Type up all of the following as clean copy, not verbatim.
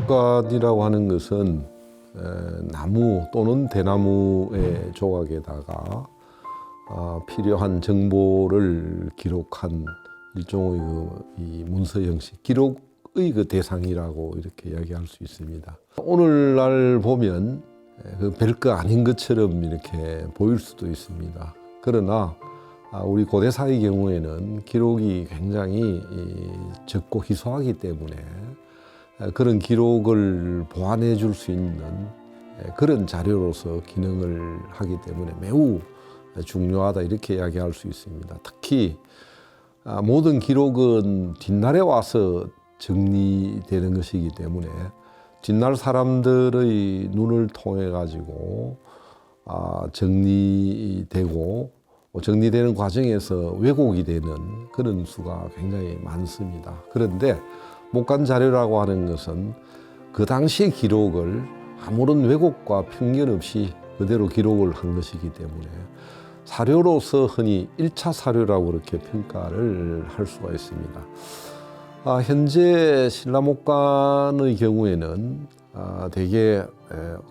목간이라고 하는 것은 나무 또는 대나무의 조각에다가 필요한 정보를 기록한 일종의 이 문서 형식, 기록의 그 대상이라고 이렇게 이야기할 수 있습니다. 오늘날 보면 별거 아닌 것처럼 이렇게 보일 수도 있습니다. 그러나 우리 고대사의 경우에는 기록이 굉장히 적고 희소하기 때문에 그런 기록을 보완해 줄 수 있는 그런 자료로서 기능을 하기 때문에 매우 중요하다 이렇게 이야기할 수 있습니다. 특히 모든 기록은 뒷날에 와서 정리되는 것이기 때문에 뒷날 사람들의 눈을 통해 가지고 정리되고 정리되는 과정에서 왜곡이 되는 그런 수가 굉장히 많습니다. 그런데 목간 자료라고 하는 것은 그 당시의 기록을 아무런 왜곡과 편견 없이 그대로 기록을 한 것이기 때문에 사료로서 흔히 1차 사료라고 그렇게 평가를 할 수가 있습니다. 현재 신라목간의 경우에는 대개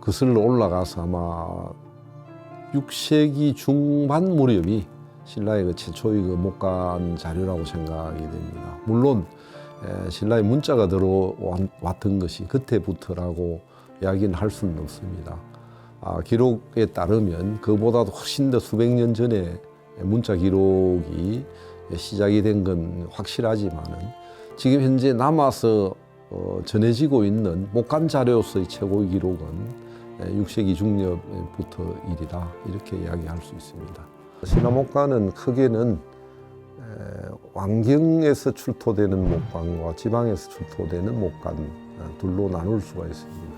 거슬러 올라가서 아마 6세기 중반 무렵이 신라의 그 최초의 그 목간 자료라고 생각이 됩니다. 물론 신라의 문자가 들어왔던 것이 그때부터라고 이야기는 할 수는 없습니다. 기록에 따르면 그보다도 훨씬 더 수백 년 전에 문자 기록이 시작이 된 건 확실하지만은 지금 현재 남아서 전해지고 있는 목간 자료로서의 최고의 기록은 6세기 중엽부터 일이다 이렇게 이야기할 수 있습니다. 신라목간은 크게는 왕경에서 출토되는 목간과 지방에서 출토되는 목간 둘로 나눌 수가 있습니다.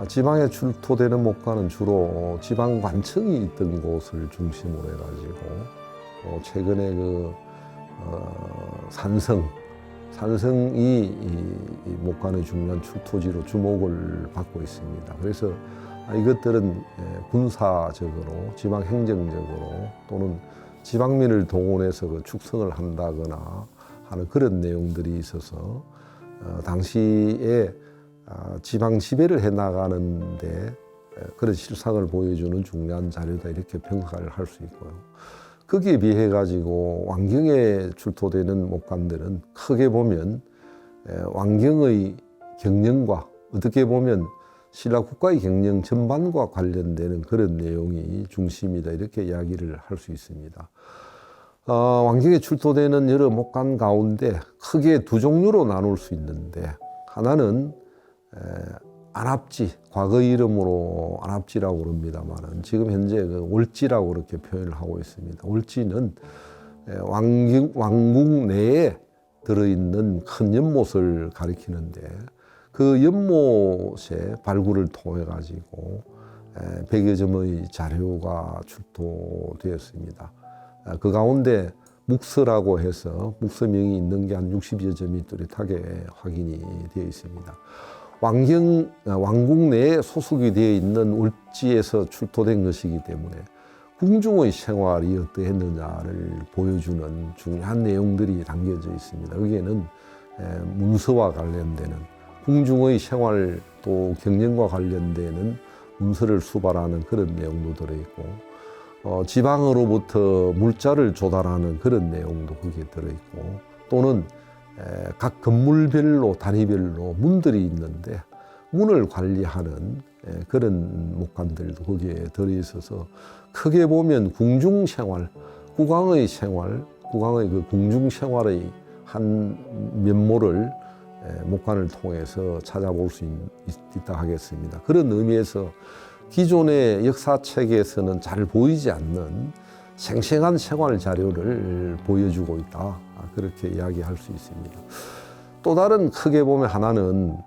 지방에 출토되는 목간은 주로 지방 관청이 있던 곳을 중심으로 해가지고 최근에 그 산성이 이 목간의 중요한 출토지로 주목을 받고 있습니다. 그래서 이것들은 군사적으로 지방 행정적으로 또는 지방민을 동원해서 그 축성을 한다거나 하는 그런 내용들이 있어서 당시에 지방 지배를 해나가는데 그런 실상을 보여주는 중요한 자료다 이렇게 평가를 할 수 있고요. 거기에 비해 가지고 왕경에 출토되는 목간들은 크게 보면 왕경의 경영과 어떻게 보면 신라 국가의 경영 전반과 관련되는 그런 내용이 중심이다 이렇게 이야기를 할 수 있습니다. 왕경에 출토되는 여러 목간 가운데 크게 두 종류로 나눌 수 있는데 하나는 안압지, 과거 이름으로 안압지라고 그럽니다만 지금 현재 그 월지라고 그렇게 표현을 하고 있습니다. 월지는 왕궁 내에 들어있는 큰 연못을 가리키는데 그 연못의 발굴을 통해 가지고 100여 점의 자료가 출토되었습니다. 그 가운데 묵서라고 해서 묵서명이 있는 게 한 60여 점이 뚜렷하게 확인이 되어 있습니다. 왕궁 내에 소속이 되어 있는 월지에서 출토된 것이기 때문에 궁중의 생활이 어떠했느냐를 보여주는 중요한 내용들이 담겨져 있습니다. 여기에는 문서와 관련되는 궁중의 생활 또 경영과 관련되는 문서를 수발하는 그런 내용도 들어있고 지방으로부터 물자를 조달하는 그런 내용도 거기에 들어있고 또는 각 건물별로 단위별로 문들이 있는데 문을 관리하는 그런 목간들도 거기에 들어있어서 크게 보면 궁중생활, 국왕의 생활, 국왕의 그 궁중생활의 한 면모를 목간을 통해서 찾아볼 수 있다 하겠습니다. 그런 의미에서 기존의 역사책에서는 잘 보이지 않는 생생한 생활 자료를 보여주고 있다. 그렇게 이야기할 수 있습니다. 또 다른 크게 보면 하나는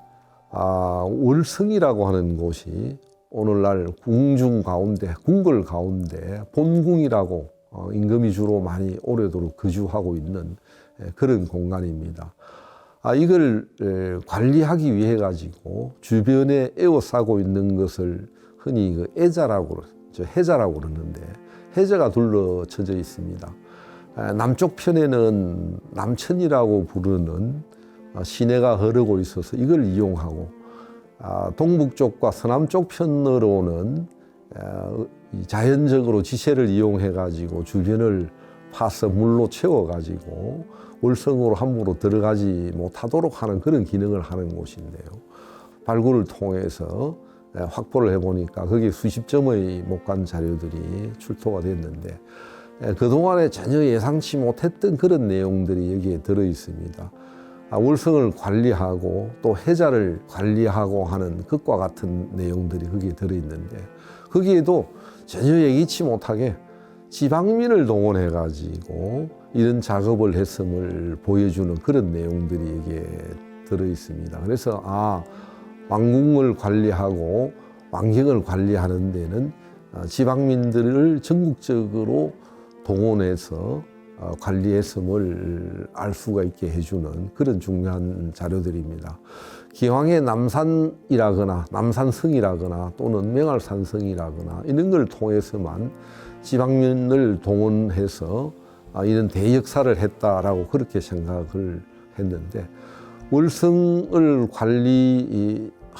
월성이라고 하는 곳이 오늘날 궁중 가운데, 궁궐 가운데 본궁이라고 임금이 주로 많이 오래도록 거주하고 있는 그런 공간입니다. 이걸 관리하기 위해 가지고 주변에 에워싸고 있는 것을 흔히 그 해자라고 그러는데 해저가 둘러쳐져 있습니다. 남쪽 편에는 남천이라고 부르는 시내가 흐르고 있어서 이걸 이용하고 동북쪽과 서남쪽 편으로는 자연적으로 지세를 이용해 가지고 주변을 파서 물로 채워 가지고 월성으로 함부로 들어가지 못하도록 하는 그런 기능을 하는 곳인데요. 발굴을 통해서 확보를 해보니까 거기에 수십 점의 목관 자료들이 출토가 됐는데 그동안에 전혀 예상치 못했던 그런 내용들이 여기에 들어 있습니다. 월성을 관리하고 또 해자를 관리하고 하는 것과 같은 내용들이 거기에 들어 있는데 거기에도 전혀 예기치 못하게 지방민을 동원해 가지고 이런 작업을 했음을 보여주는 그런 내용들이 여기에 들어 있습니다. 그래서 왕궁을 관리하고 왕경을 관리하는 데는 지방민들을 전국적으로 동원해서 관리했음을 알 수가 있게 해주는 그런 중요한 자료들입니다. 기왕의 남산이라거나 남산성이라거나 또는 맹활산성이라거나 이런 걸 통해서만 지방민을 동원해서 이런 대역사를 했다라고 그렇게 생각을 했는데 월성을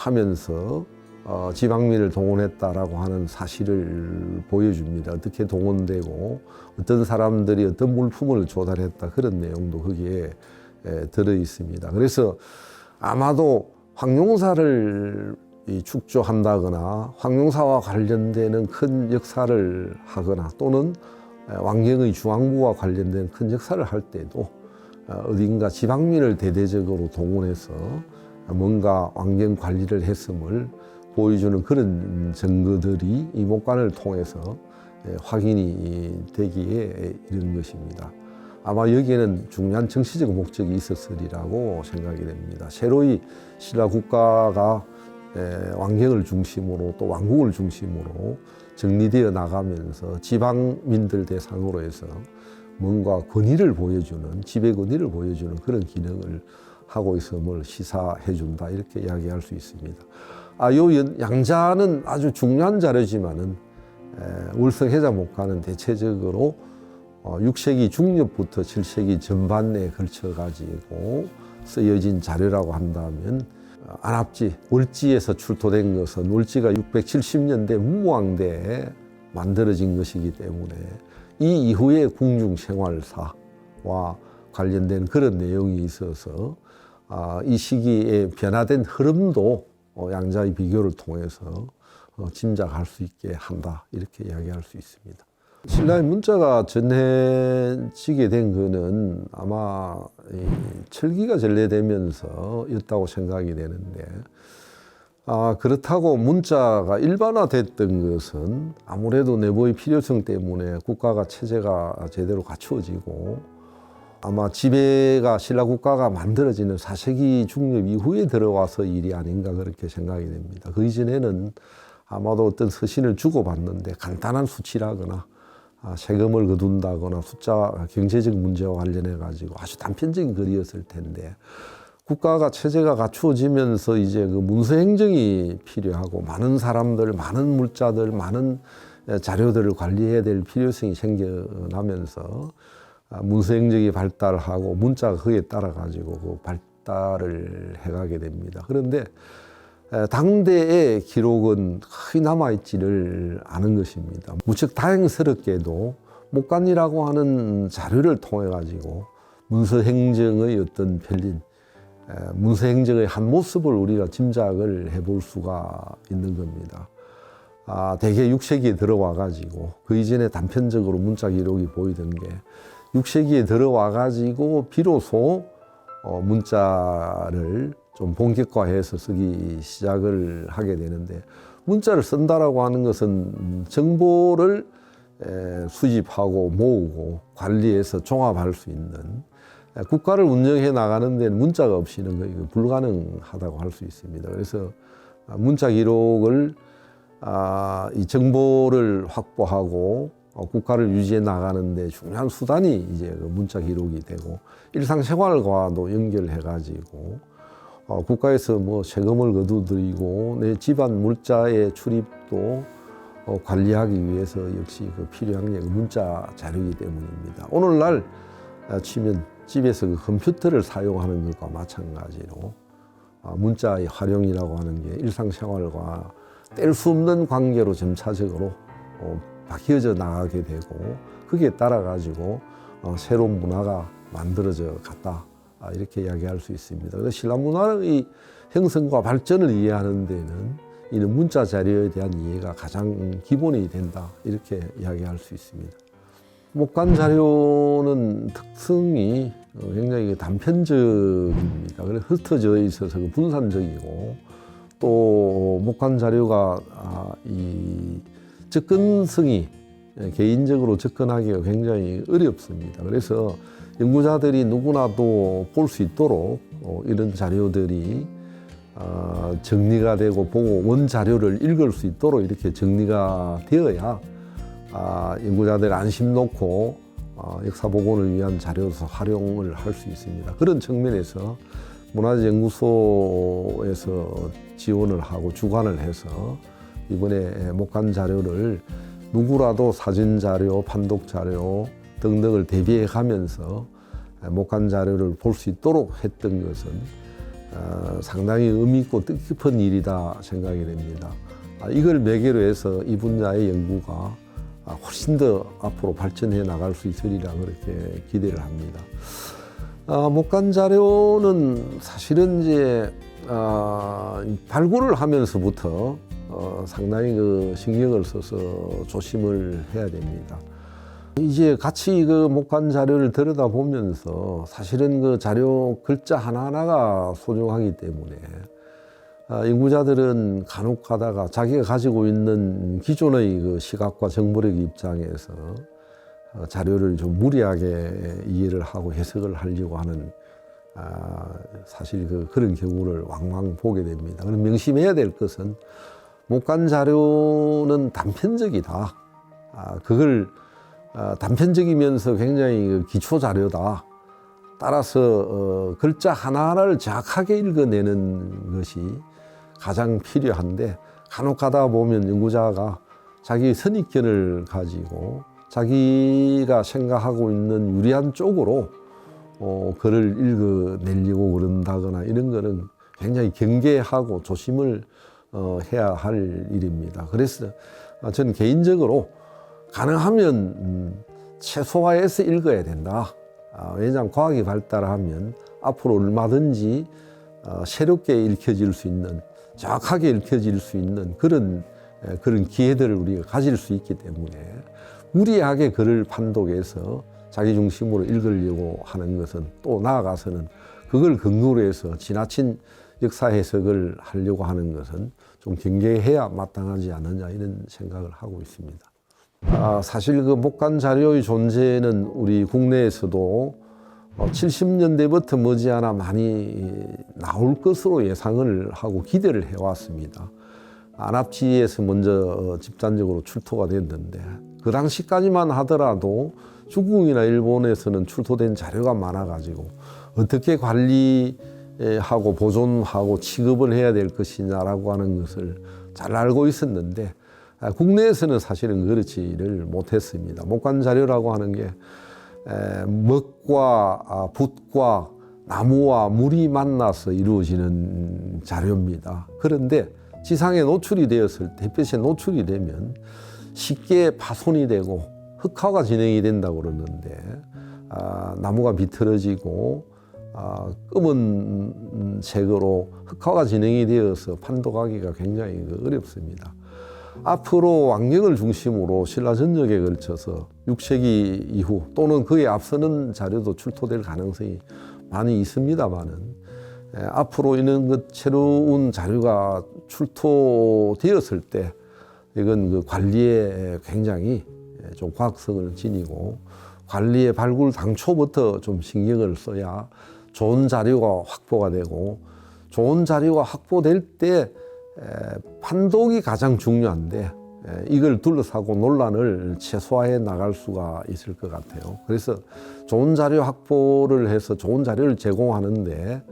관리하면서 지방민을 동원했다라고 하는 사실을 보여줍니다. 어떻게 동원되고 어떤 사람들이 어떤 물품을 조달했다 그런 내용도 거기에 들어 있습니다. 그래서 아마도 황룡사를 축조한다거나 황룡사와 관련되는 큰 역사를 하거나 또는 왕경의 중앙부와 관련된 큰 역사를 할 때도 어딘가 지방민을 대대적으로 동원해서 뭔가 왕경 관리를 했음을 보여주는 그런 증거들이 이 목관을 통해서 확인이 되기에 이른 것입니다. 아마 여기에는 중요한 정치적 목적이 있었으리라고 생각이 됩니다. 새로이 신라 국가가 왕경을 중심으로 또 왕국을 중심으로 정리되어 나가면서 지방민들 대상으로 해서 뭔가 권위를 보여주는 지배 권위를 보여주는 그런 기능을 하고 있음을 시사해 준다 이렇게 이야기할 수 있습니다. 요 양자는 아주 중요한 자료지만은 월성 해자 목관은 대체적으로 6세기 중엽부터 7세기 전반에 걸쳐 가지고 쓰여진 자료라고 한다면 안압지 월지에서 출토된 것은 월지가 670년대 문무왕대에 만들어진 것이기 때문에 이 이후의 궁중 생활사와 관련된 그런 내용이 있어서 이 시기에 변화된 흐름도 양자의 비교를 통해서 짐작할 수 있게 한다 이렇게 이야기할 수 있습니다. 신라의 문자가 전해지게 된 것은 아마 철기가 전래되면서였다고 생각이 되는데 그렇다고 문자가 일반화됐던 것은 아무래도 내부의 필요성 때문에 국가가 체제가 제대로 갖추어지고 아마 지배가 신라 국가가 만들어지는 4세기 중엽 이후에 들어와서 일이 아닌가 그렇게 생각이 됩니다. 그 이전에는 아마도 어떤 서신을 주고받는데 간단한 수치라거나 세금을 거둔다거나 숫자 경제적 문제와 관련해 가지고 아주 단편적인 글이었을 텐데 국가가 체제가 갖추어지면서 이제 그 문서 행정이 필요하고 많은 사람들, 많은 물자들, 많은 자료들을 관리해야 될 필요성이 생겨나면서 문서 행정이 발달하고 문자가 그에 따라 가지고 그 발달을 해가게 됩니다. 그런데 당대의 기록은 거의 남아있지를 않은 것입니다. 무척 다행스럽게도 목관이라고 하는 자료를 통해 가지고 문서 행정의 어떤 편린, 문서 행정의 한 모습을 우리가 짐작을 해볼 수가 있는 겁니다. 대개 6세기에 들어와 가지고 그 이전에 단편적으로 문자 기록이 보이던 게 6세기에 들어와 가지고 비로소 문자를 좀 본격화해서 쓰기 시작을 하게 되는데 문자를 쓴다라고 하는 것은 정보를 수집하고 모으고 관리해서 종합할 수 있는 국가를 운영해 나가는 데는 문자가 없이는 거의 불가능하다고 할 수 있습니다. 그래서 문자 기록을 이 정보를 확보하고 국가를 유지해 나가는 데 중요한 수단이 이제 그 문자 기록이 되고 일상생활과도 연결해 가지고 국가에서 뭐 세금을 거두드리고 내 집안 물자의 출입도 관리하기 위해서 역시 그 필요한 게 문자 자료이기 때문입니다. 오늘날 치면 집에서 그 컴퓨터를 사용하는 것과 마찬가지로 문자의 활용이라고 하는 게 일상생활과 뗄 수 없는 관계로 점차적으로 바뀌어져 나가게 되고 거기에 따라 가지고 새로운 문화가 만들어져 갔다 이렇게 이야기할 수 있습니다. 그래서 신라 문화의 형성과 발전을 이해하는 데는 이는 문자 자료에 대한 이해가 가장 기본이 된다 이렇게 이야기할 수 있습니다. 목간 자료는 특성이 굉장히 단편적입니다. 그래서 흩어져 있어서 분산적이고 또 목간 자료가 이 접근성이 개인적으로 접근하기가 굉장히 어렵습니다. 그래서 연구자들이 누구나도 볼 수 있도록 이런 자료들이 정리가 되고 보고 원자료를 읽을 수 있도록 이렇게 정리가 되어야 연구자들이 안심 놓고 역사 복원을 위한 자료로서 활용을 할 수 있습니다. 그런 측면에서 문화재연구소에서 지원을 하고 주관을 해서 이번에 목간 자료를 누구라도 사진 자료, 판독 자료 등등을 대비해 가면서 목간 자료를 볼 수 있도록 했던 것은 상당히 의미 있고 뜻깊은 일이다 생각이 됩니다. 이걸 매개로 해서 이 분야의 연구가 훨씬 더 앞으로 발전해 나갈 수 있으리라 그렇게 기대를 합니다. 목간 자료는 사실은 이제 발굴을 하면서부터 상당히 그 신경을 써서 조심을 해야 됩니다. 이제 같이 그 목간 자료를 들여다보면서 사실은 그 자료 글자 하나하나가 소중하기 때문에 연구자들은 간혹 가다가 자기가 가지고 있는 기존의 그 시각과 정보력 입장에서 자료를 좀 무리하게 이해를 하고 해석을 하려고 하는 사실 그런 경우를 왕왕 보게 됩니다. 그럼 명심해야 될 것은 목간 자료는 단편적이다. 그걸 단편적이면서 굉장히 기초 자료다. 따라서 글자 하나하나를 정확하게 읽어내는 것이 가장 필요한데 간혹 가다 보면 연구자가 자기 선입견을 가지고 자기가 생각하고 있는 유리한 쪽으로 글을 읽어내려고 그런다거나 이런 거는 굉장히 경계하고 조심을 해야 할 일입니다. 그래서 저는 개인적으로 가능하면 최소화해서 읽어야 된다. 왜냐하면 과학이 발달하면 앞으로 얼마든지 새롭게 읽혀질 수 있는, 정확하게 읽혀질 수 있는 그런 기회들을 우리가 가질 수 있기 때문에 무리하게 글을 판독해서 자기 중심으로 읽으려고 하는 것은 또 나아가서는 그걸 근거로 해서 지나친 역사 해석을 하려고 하는 것은 좀 경계해야 마땅하지 않느냐 이런 생각을 하고 있습니다. 사실 그 목간 자료의 존재는 우리 국내에서도 70년대부터 머지않아 많이 나올 것으로 예상을 하고 기대를 해왔습니다. 안압지에서 먼저 집단적으로 출토가 됐는데 그 당시까지만 하더라도 중국이나 일본에서는 출토된 자료가 많아가지고 어떻게 관리하고 보존하고 취급을 해야 될 것이냐라고 하는 것을 잘 알고 있었는데 국내에서는 사실은 그렇지를 못했습니다. 목간 자료라고 하는 게 먹과 붓과 나무와 물이 만나서 이루어지는 자료입니다. 그런데 지상에 노출이 되었을 때, 햇빛에 노출이 되면 쉽게 파손이 되고 흑화가 진행이 된다고 그러는데 나무가 비틀어지고 검은 색으로 흑화가 진행이 되어서 판독하기가 굉장히 어렵습니다. 앞으로 왕경을 중심으로 신라 전역에 걸쳐서 6세기 이후 또는 그에 앞서는 자료도 출토될 가능성이 많이 있습니다만은 앞으로 이런 그 새로운 자료가 출토되었을 때 이건 그 관리에 굉장히 좀 과학성을 지니고 관리의 발굴 당초부터 좀 신경을 써야 좋은 자료가 확보가 되고 좋은 자료가 확보될 때 판독이 가장 중요한데 이걸 둘러싸고 논란을 최소화해 나갈 수가 있을 것 같아요. 그래서 좋은 자료 확보를 해서 좋은 자료를 제공하는데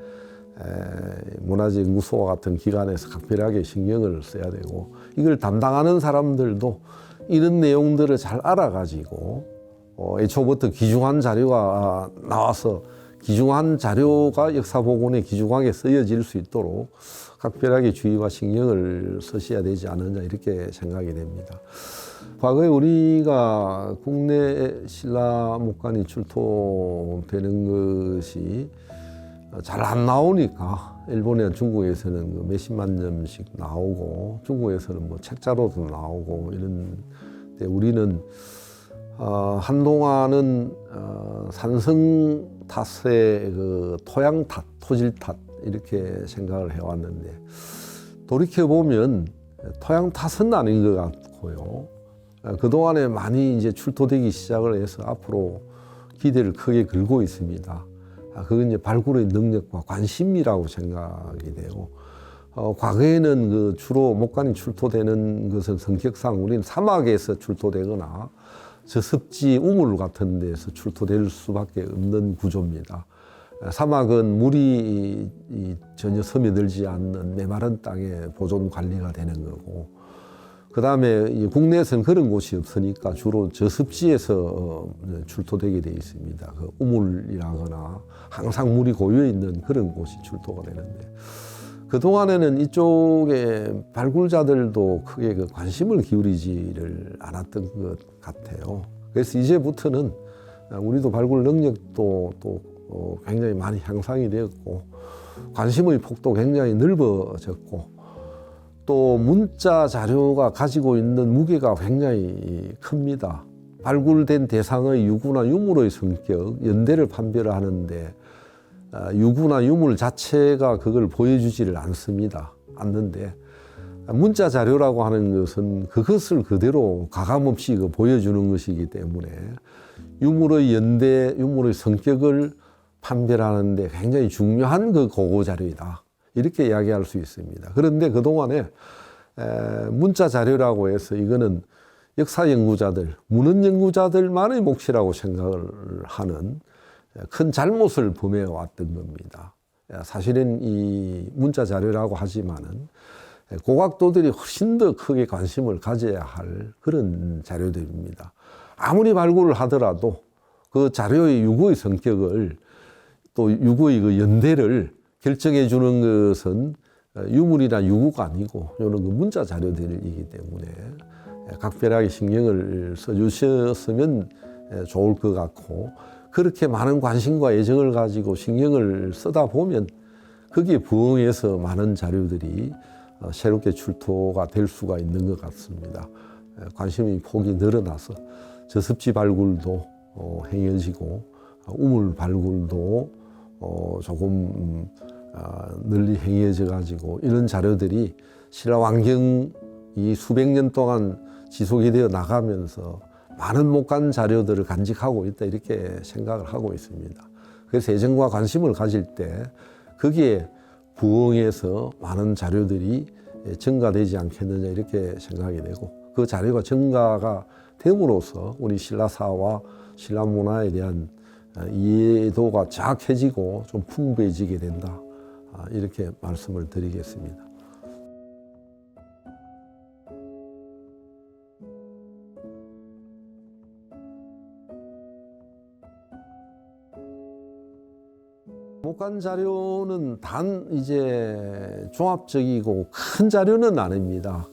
문화재연구소와 같은 기관에서 각별하게 신경을 써야 되고 이걸 담당하는 사람들도 이런 내용들을 잘 알아가지고 애초부터 귀중한 자료가 나와서 귀중한 자료가 역사복원에 귀중하게 쓰여질 수 있도록 각별하게 주의와 신경을 쓰셔야 되지 않느냐 이렇게 생각이 됩니다. 과거에 우리가 국내 신라 목관이 출토되는 것이 잘 안 나오니까 일본이나 중국에서는 그 몇십만 점씩 나오고 중국에서는 뭐 책자로도 나오고 이런데 우리는 한동안은 산성 탓의 그 토양 탓, 토질 탓 이렇게 생각을 해왔는데 돌이켜 보면 토양 탓은 아닌 것 같고요. 그동안에 많이 이제 출토되기 시작을 해서 앞으로 기대를 크게 걸고 있습니다. 그건 이제 발굴의 능력과 관심이라고 생각이 되고, 과거에는 그 주로 목관이 출토되는 것은 성격상 우리는 사막에서 출토되거나 저습지 우물 같은 데서 출토될 수밖에 없는 구조입니다. 사막은 물이 전혀 스며들지 않는 메마른 땅에 보존 관리가 되는 거고, 그 다음에 국내에서는 그런 곳이 없으니까 주로 저습지에서 출토되게 되어 있습니다. 그 우물이라거나 항상 물이 고여 있는 그런 곳이 출토가 되는데, 그동안에는 이쪽에 발굴자들도 크게 그 관심을 기울이지를 않았던 것 같아요. 그래서 이제부터는 우리도 발굴 능력도 또 굉장히 많이 향상이 되었고, 관심의 폭도 굉장히 넓어졌고, 또 문자 자료가 가지고 있는 무게가 굉장히 큽니다. 발굴된 대상의 유구나 유물의 성격, 연대를 판별을 하는데 유구나 유물 자체가 그걸 보여주지를 않는데, 문자 자료라고 하는 것은 그것을 그대로 가감없이 보여주는 것이기 때문에 유물의 연대, 유물의 성격을 판별하는데 굉장히 중요한 그 고고 자료이다, 이렇게 이야기할 수 있습니다. 그런데 그동안에 문자 자료라고 해서 이거는 역사 연구자들, 문헌 연구자들만의 몫이라고 생각을 하는 큰 잘못을 범해 왔던 겁니다. 사실은 이 문자 자료라고 하지만은 고각도들이 훨씬 더 크게 관심을 가져야 할 그런 자료들입니다. 아무리 발굴을 하더라도 그 자료의 유구의 성격을, 또 유구의 그 연대를 결정해 주는 것은 유물이나 유구가 아니고 이런 그 문자 자료들이기 때문에 각별하게 신경을 써주셨으면 좋을 것 같고, 그렇게 많은 관심과 애정을 가지고 신경을 쓰다 보면 거기에 부응해서 많은 자료들이 새롭게 출토가 될 수가 있는 것 같습니다. 관심의 폭이 늘어나서 저습지 발굴도 행해지고 우물 발굴도 조금 널리 행해져 가지고 이런 자료들이 신라 왕경이 수백 년 동안 지속이 되어 나가면서 많은 목관 자료들을 간직하고 있다, 이렇게 생각을 하고 있습니다. 그래서 애정과 관심을 가질 때 거기에 부응해서 많은 자료들이 증가되지 않겠느냐 이렇게 생각이 되고, 그 자료가 증가가 됨으로써 우리 신라사와 신라 문화에 대한 이해도가 정확해지고 좀 풍부해지게 된다, 이렇게 말씀을 드리겠습니다. 목관 자료는 단 이제 종합적이고 큰 자료는 아닙니다.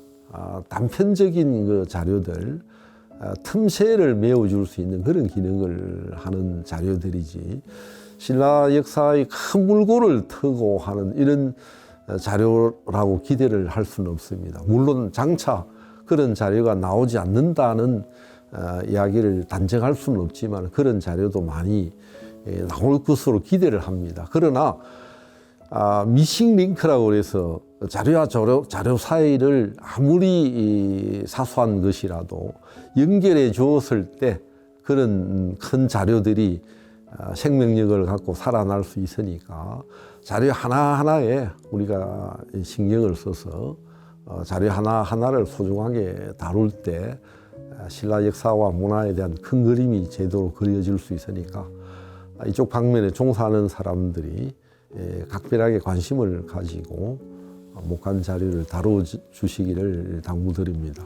단편적인 그 자료들, 틈새를 메워줄 수 있는 그런 기능을 하는 자료들이지, 신라 역사의 큰 물꼬를 트고 하는 이런 자료라고 기대를 할 수는 없습니다. 물론 장차 그런 자료가 나오지 않는다는 이야기를 단정할 수는 없지만 그런 자료도 많이 나올 것으로 기대를 합니다. 그러나 미싱 링크라고 해서 자료와 자료 사이를 아무리 사소한 것이라도 연결해 주었을 때 그런 큰 자료들이 생명력을 갖고 살아날 수 있으니까 자료 하나하나에 우리가 신경을 써서 자료 하나하나를 소중하게 다룰 때 신라 역사와 문화에 대한 큰 그림이 제대로 그려질 수 있으니까 이쪽 방면에 종사하는 사람들이 각별하게 관심을 가지고 목관 자료를 다뤄 주시기를 당부드립니다.